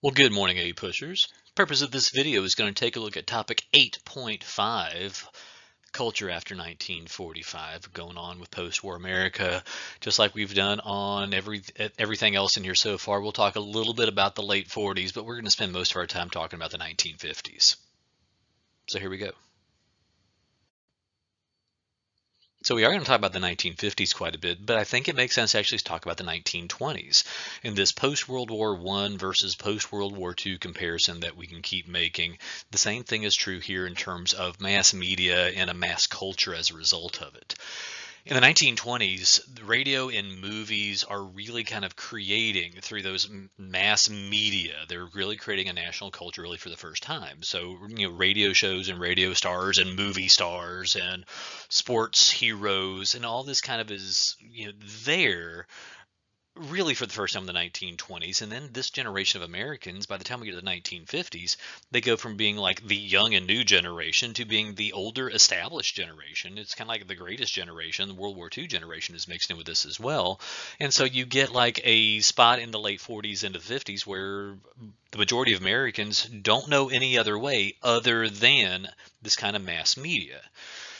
Well, good morning, APUSHers. Purpose of this video is going to take a look at topic 8.5, culture after 1945, going on with post-war America. Just like we've done on everything else in here so far, we'll talk a little bit about the late 40s, but we're going to spend most of our time talking about the 1950s. So here we go. So we are going to talk about the 1950s quite a bit, but I think it makes sense actually to talk about the 1920s in this post-World War I versus post-World War II comparison that we can keep making. The same thing is true here in terms of mass media and a mass culture as a result of it. In the 1920s, the radio and movies are really kind of creating through those mass media. They're really creating a national culture really for the first time. So, radio shows and radio stars and movie stars and sports heroes and all this kind of is, there really for the first time in the 1920s. And then this generation of Americans, by the time we get to the 1950s, they go from being like the young and new generation to being the older established generation. It's kind of like the greatest generation. The World War II generation is mixed in with this as well. And so you get like a spot in the late 40s into the 50s where the majority of Americans don't know any other way other than this kind of mass media.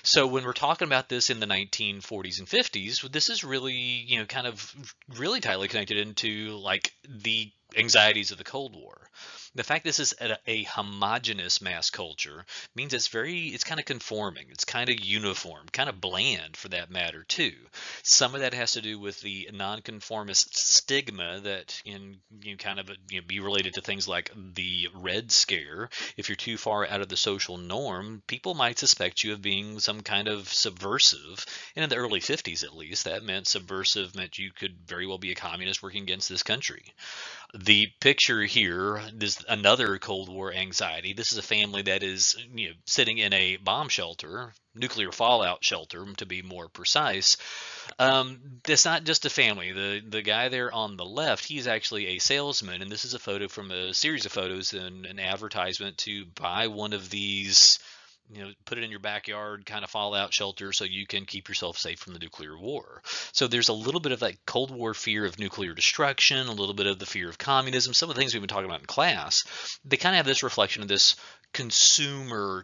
So when we're talking about this in the 1940s and 50s, this is really, kind of really tightly connected into like the anxieties of the Cold War. The fact this is a homogenous mass culture means it's kind of conforming, it's kind of uniform, kind of bland for that matter too. Some of that has to do with the nonconformist stigma that can kind of be related to things like the Red Scare. If you're too far out of the social norm, people might suspect you of being some kind of subversive. And in the early 50s, at least, that meant subversive meant you could very well be a communist working against this country. The picture here is another Cold War anxiety. This is a family that is, sitting in a bomb shelter, nuclear fallout shelter, to be more precise. It's not just a family. The guy there on the left, he's actually a salesman, and this is a photo from a series of photos in an advertisement to buy one of these, put it in your backyard kind of fallout shelter so you can keep yourself safe from the nuclear war. So there's a little bit of that Cold War fear of nuclear destruction, a little bit of the fear of communism, some of the things we've been talking about in class. They kind of have this reflection of this consumer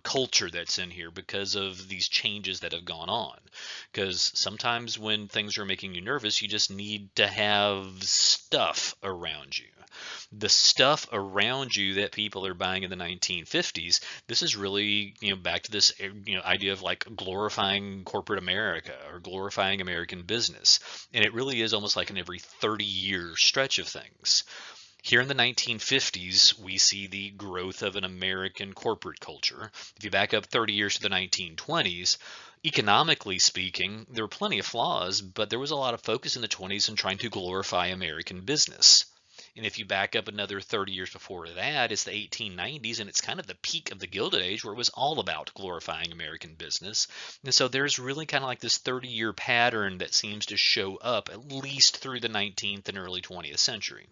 culture that's in here because of these changes that have gone on. Because sometimes when things are making you nervous, you just need to have stuff around you. The stuff around you that people are buying in the 1950s, this is really, back to this, idea of like glorifying corporate America or glorifying American business. And it really is almost like an every 30-year stretch of things. Here in the 1950s, we see the growth of an American corporate culture. If you back up 30 years to the 1920s, economically speaking, there were plenty of flaws, but there was a lot of focus in the 20s on trying to glorify American business. And if you back up another 30 years before that, it's the 1890s, and it's kind of the peak of the Gilded Age where it was all about glorifying American business. And so there's really kind of like this 30-year pattern that seems to show up at least through the 19th and early 20th century.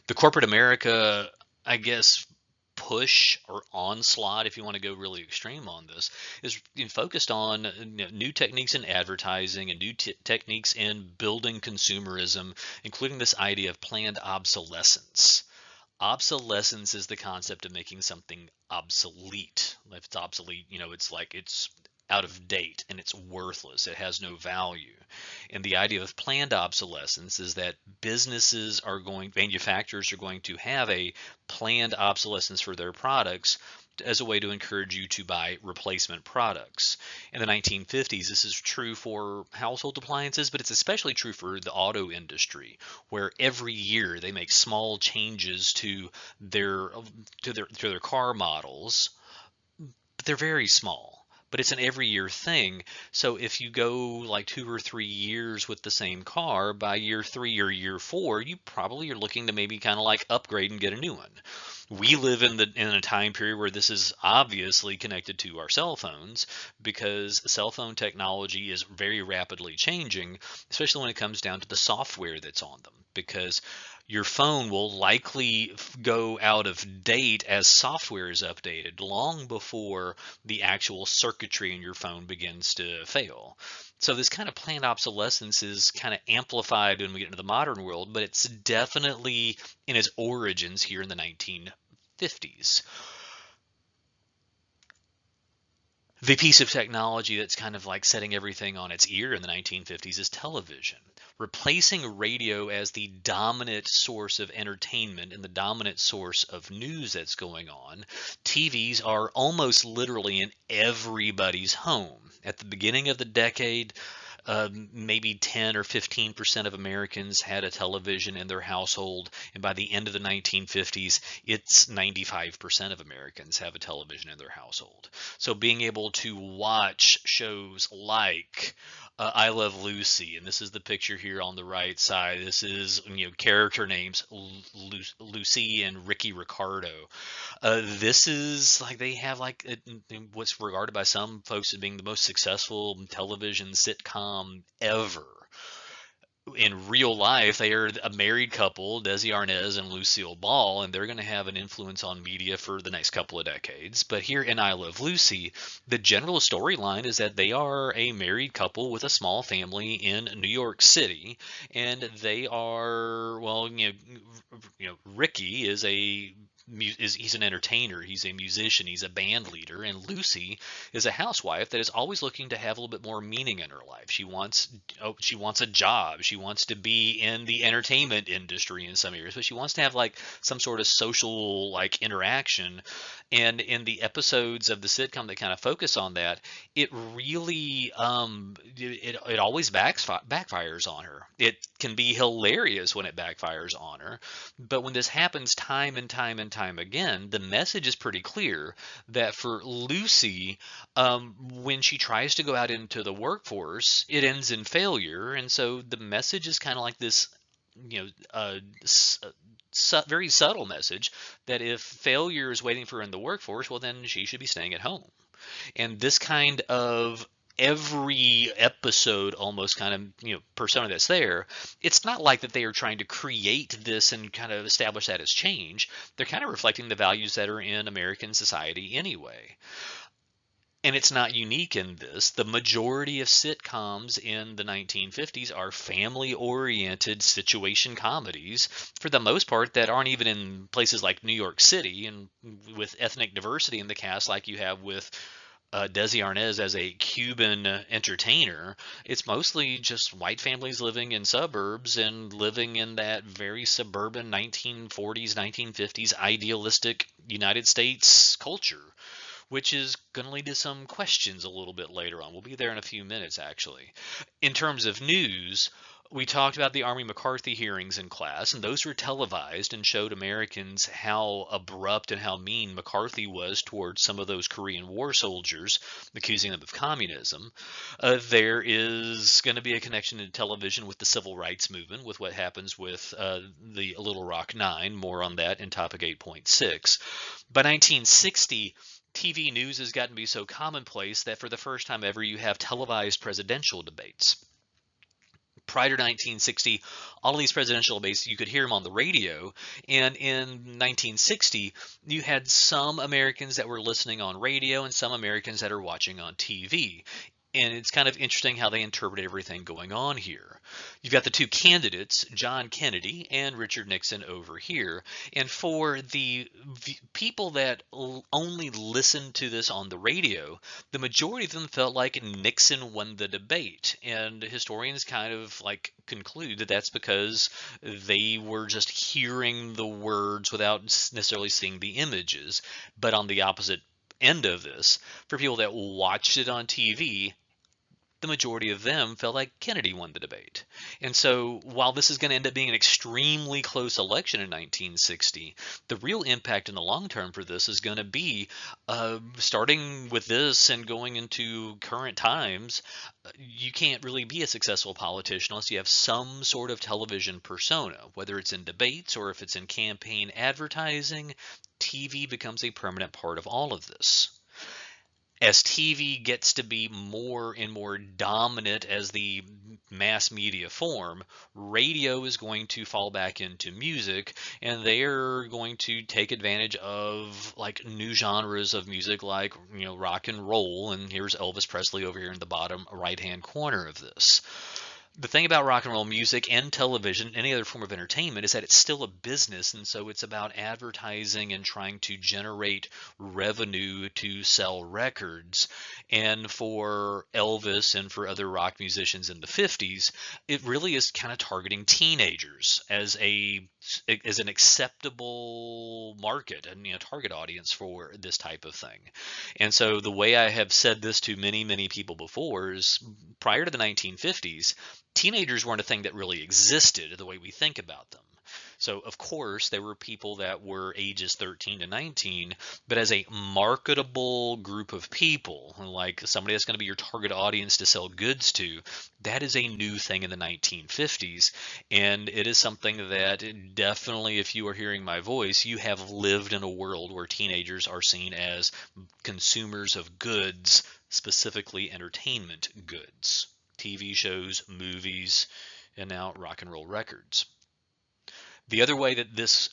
The corporate America, I guess, push or onslaught, if you want to go really extreme on this, is focused on new techniques in advertising and new techniques in building consumerism, including this idea of planned obsolescence. Obsolescence is the concept of making something obsolete. If it's obsolete, it's like it's out of date and it's worthless. It has no value. And the idea of planned obsolescence is that manufacturers are going to have a planned obsolescence for their products as a way to encourage you to buy replacement products. In the 1950s, this is true for household appliances, but it's especially true for the auto industry, where every year they make small changes to their car models, but they're very small. But it's an every year thing. So if you go like 2 or 3 years with the same car, by year 3 or year 4, you probably are looking to maybe kind of like upgrade and get a new one. We live in a time period where this is obviously connected to our cell phones because cell phone technology is very rapidly changing, especially when it comes down to the software that's on them. Because your phone will likely go out of date as software is updated long before the actual circuitry in your phone begins to fail. So this kind of planned obsolescence is kind of amplified when we get into the modern world, but it's definitely in its origins here in the 1950s. The piece of technology that's kind of like setting everything on its ear in the 1950s is television, replacing radio as the dominant source of entertainment and the dominant source of news that's going on. TVs are almost literally in everybody's home. At the beginning of the decade, maybe 10 or 15% of Americans had a television in their household, and by the end of the 1950s, it's 95% of Americans have a television in their household. So being able to watch shows like I Love Lucy, and this is the picture here on the right side. This is, character names Lucy and Ricky Ricardo. This is like they have like what's regarded by some folks as being the most successful television sitcom ever. In real life, they are a married couple, Desi Arnaz and Lucille Ball, and they're going to have an influence on media for the next couple of decades. But here in I Love Lucy, the general storyline is that they are a married couple with a small family in New York City, and they are, well, Ricky is he's an entertainer, he's a musician, he's a band leader, and Lucy is a housewife that is always looking to have a little bit more meaning in her life. She wants a job, she wants to be in the entertainment industry in some areas, but she wants to have like some sort of social like interaction. And in the episodes of the sitcom that kind of focus on that, it really it always backfires on her. It can be hilarious when it backfires on her, but when this happens time and time and time again, the message is pretty clear that for Lucy, when she tries to go out into the workforce, it ends in failure. And so the message is kind of like this, very subtle message that if failure is waiting for her in the workforce, well, then she should be staying at home. And this kind of every episode almost kind of persona that's there, it's not like that they are trying to create this and kind of establish that as change. They're kind of reflecting the values that are in American society anyway. And it's not unique in this. The majority of sitcoms in the 1950s are family oriented situation comedies, for the most part, that aren't even in places like New York City and with ethnic diversity in the cast, like you have with Desi Arnaz as a Cuban entertainer. It's mostly just white families living in suburbs and living in that very suburban 1940s, 1950s idealistic United States culture, which is going to lead to some questions a little bit later on. We'll be there in a few minutes, actually. In terms of news, we talked about the Army McCarthy hearings in class, and those were televised and showed Americans how abrupt and how mean McCarthy was towards some of those Korean War soldiers, accusing them of communism. There is going to be a connection in television with the civil rights movement, with what happens with the Little Rock Nine. More on that in topic 8.6. By 1960, TV news has gotten to be so commonplace that for the first time ever, you have televised presidential debates. Prior to 1960, all of these presidential debates, you could hear them on the radio. And in 1960, you had some Americans that were listening on radio and some Americans that are watching on TV. And it's kind of interesting how they interpret everything going on here. You've got the two candidates, John Kennedy and Richard Nixon over here. And for the people that only listened to this on the radio, the majority of them felt like Nixon won the debate. And historians kind of like conclude that that's because they were just hearing the words without necessarily seeing the images. But on the opposite end of this, for people that watched it on TV, the majority of them felt like Kennedy won the debate. And so while this is going to end up being an extremely close election in 1960, the real impact in the long term for this is going to be starting with this and going into current times. You can't really be a successful politician unless you have some sort of television persona, whether it's in debates or if it's in campaign advertising. TV becomes a permanent part of all of this. As TV gets to be more and more dominant as the mass media form, radio is going to fall back into music, and they're going to take advantage of like new genres of music like, rock and roll. And here's Elvis Presley over here in the bottom right hand corner of this. The thing about rock and roll music and television, any other form of entertainment, is that it's still a business, and so it's about advertising and trying to generate revenue to sell records. And for Elvis and for other rock musicians in the 50s, it really is kind of targeting teenagers as an acceptable market and, target audience for this type of thing. And so the way I have said this to many, many people before is, prior to the 1950s, teenagers weren't a thing that really existed the way we think about them. So, of course, there were people that were ages 13 to 19, but as a marketable group of people, like somebody that's going to be your target audience to sell goods to, that is a new thing in the 1950s. And it is something that definitely, if you are hearing my voice, you have lived in a world where teenagers are seen as consumers of goods, specifically entertainment goods. TV shows, movies, and now rock and roll records. The other way that this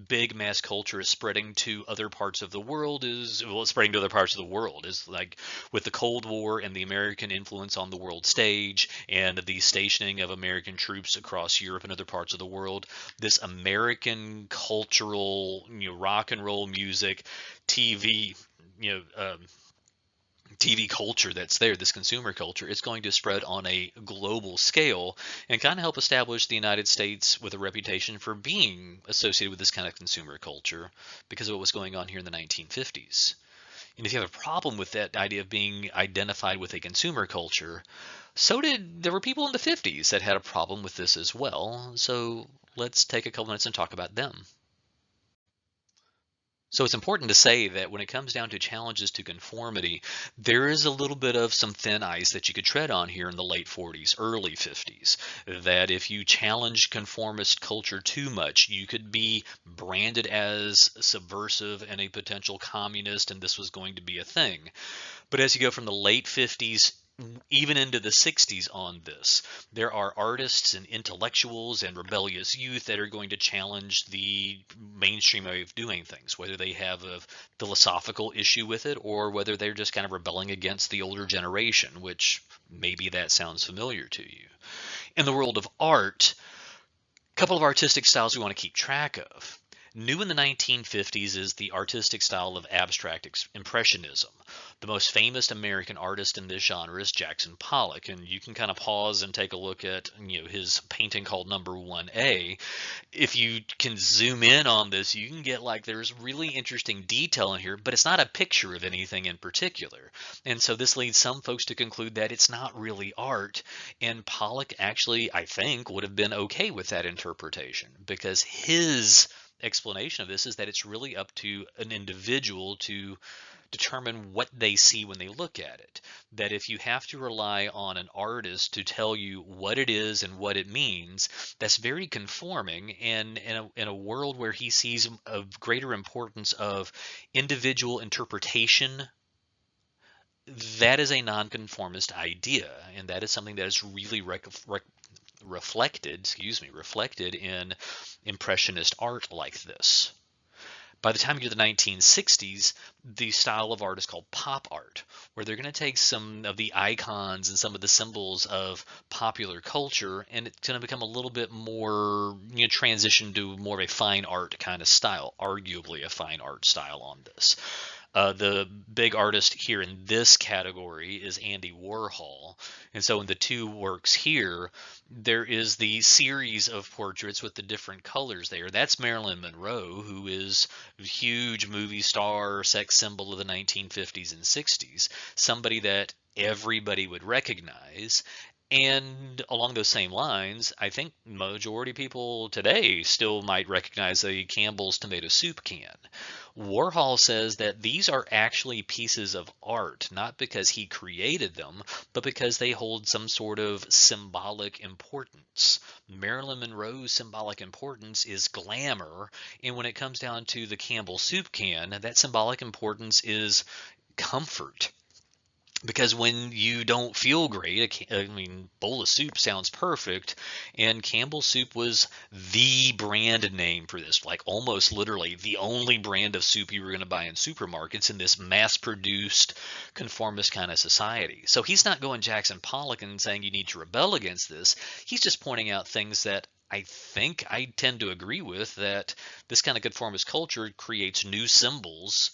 big mass culture is spreading to other parts of the world is, well, it's spreading to other parts of the world is like with the Cold War and the American influence on the world stage and the stationing of American troops across Europe and other parts of the world. This American cultural, rock and roll music, TV, TV culture that's there, this consumer culture, it's going to spread on a global scale and kind of help establish the United States with a reputation for being associated with this kind of consumer culture because of what was going on here in the 1950s. And if you have a problem with that idea of being identified with a consumer culture, there were people in the 50s that had a problem with this as well. So let's take a couple minutes and talk about them. So it's important to say that when it comes down to challenges to conformity, there is a little bit of some thin ice that you could tread on here in the late 40s, early 50s. That if you challenge conformist culture too much, you could be branded as subversive and a potential communist, and this was going to be a thing. But as you go from the late 50s even into the 60s on this, there are artists and intellectuals and rebellious youth that are going to challenge the mainstream way of doing things, whether they have a philosophical issue with it or whether they're just kind of rebelling against the older generation, which maybe that sounds familiar to you. In the world of art, a couple of artistic styles we want to keep track of. New in the 1950s is the artistic style of abstract impressionism. The most famous American artist in this genre is Jackson Pollock, and you can kind of pause and take a look at his painting called Number 1A. If you can zoom in on this, you can get like there's really interesting detail in here, but it's not a picture of anything in particular. And so this leads some folks to conclude that it's not really art, and Pollock actually, I think, would have been okay with that interpretation because his explanation of this is that it's really up to an individual to determine what they see when they look at it. That if you have to rely on an artist to tell you what it is and what it means, that's very conforming. And in a world where he sees a greater importance of individual interpretation, that is a nonconformist idea, and that is something that is really reflected in impressionist art like this. By the time you get to the 1960s, the style of art is called pop art, where they're going to take some of the icons and some of the symbols of popular culture, and it's going to become a little bit more, transition to more of a fine art kind of style, arguably a fine art style on this. The big artist here in this category is Andy Warhol. And so in the two works here, there is the series of portraits with the different colors there. That's Marilyn Monroe, who is a huge movie star, sex symbol of the 1950s and 60s, somebody that everybody would recognize. And along those same lines, I think majority of people today still might recognize a Campbell's tomato soup can. Warhol says that these are actually pieces of art, not because he created them, but because they hold some sort of symbolic importance. Marilyn Monroe's symbolic importance is glamour, and when it comes down to the Campbell soup can, that symbolic importance is comfort. Because when you don't feel great, I mean, bowl of soup sounds perfect, and Campbell's soup was the brand name for this, like almost literally the only brand of soup you were going to buy in supermarkets in this mass-produced, conformist kind of society. So he's not going Jackson Pollock and saying you need to rebel against this. He's just pointing out things that I think I tend to agree with, that this kind of conformist culture creates new symbols,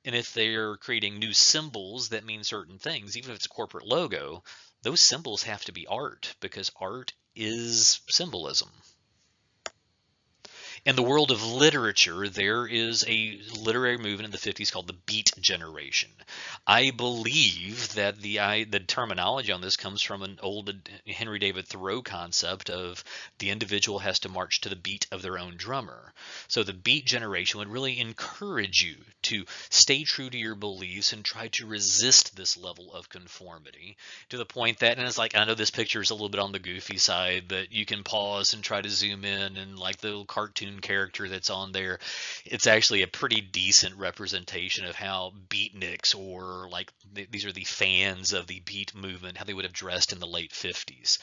and if they're creating new symbols that mean certain things, even if it's a corporate logo, those symbols have to be art because art is symbolism. In the world of literature, there is a literary movement in the 50s called the Beat Generation. I believe that the terminology on this comes from an old Henry David Thoreau concept of the individual has to march to the beat of their own drummer. So the Beat Generation would really encourage you to stay true to your beliefs and try to resist this level of conformity to the point that, and it's like, I know this picture is a little bit on the goofy side, but you can pause and try to zoom in, and like the little cartoon character that's on there, it's actually a pretty decent representation of how beatniks, or like these are the fans of the beat movement, how they would have dressed in the late 50s.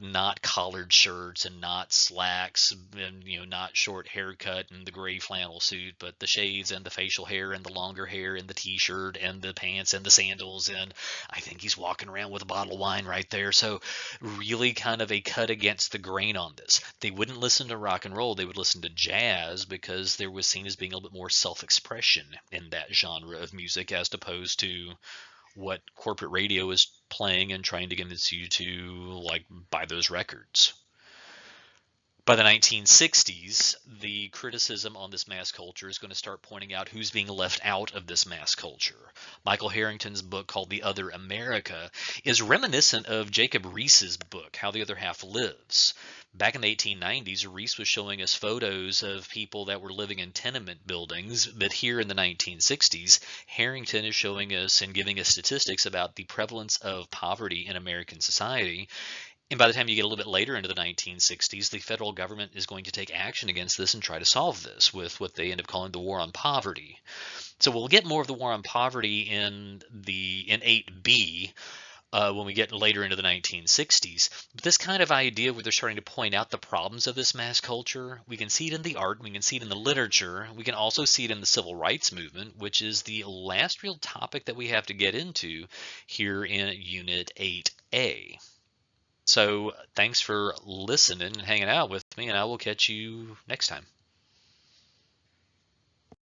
Not collared shirts and not slacks, and not short haircut and the gray flannel suit, but the shades and the facial hair and the longer hair and the t-shirt and the pants and the sandals, and I think he's walking around with a bottle of wine right there. So really kind of a cut against the grain on this. They wouldn't listen to rock and roll, they would listen to jazz because there was seen as being a little bit more self-expression in that genre of music, as opposed to what corporate radio is playing and trying to convince you to like buy those records. By the 1960s, the criticism on this mass culture is going to start pointing out who's being left out of this mass culture. Michael Harrington's book called The Other America is reminiscent of Jacob Riis's book, How the Other Half Lives. Back in the 1890s, Riis was showing us photos of people that were living in tenement buildings, but here in the 1960s, Harrington is showing us and giving us statistics about the prevalence of poverty in American society. And by the time you get a little bit later into the 1960s, the federal government is going to take action against this and try to solve this with what they end up calling the war on poverty. So we'll get more of the war on poverty in 8B when we get later into the 1960s. But this kind of idea where they're starting to point out the problems of this mass culture, we can see it in the art, we can see it in the literature, we can also see it in the civil rights movement, which is the last real topic that we have to get into here in Unit 8A. So thanks for listening and hanging out with me, and I will catch you next time.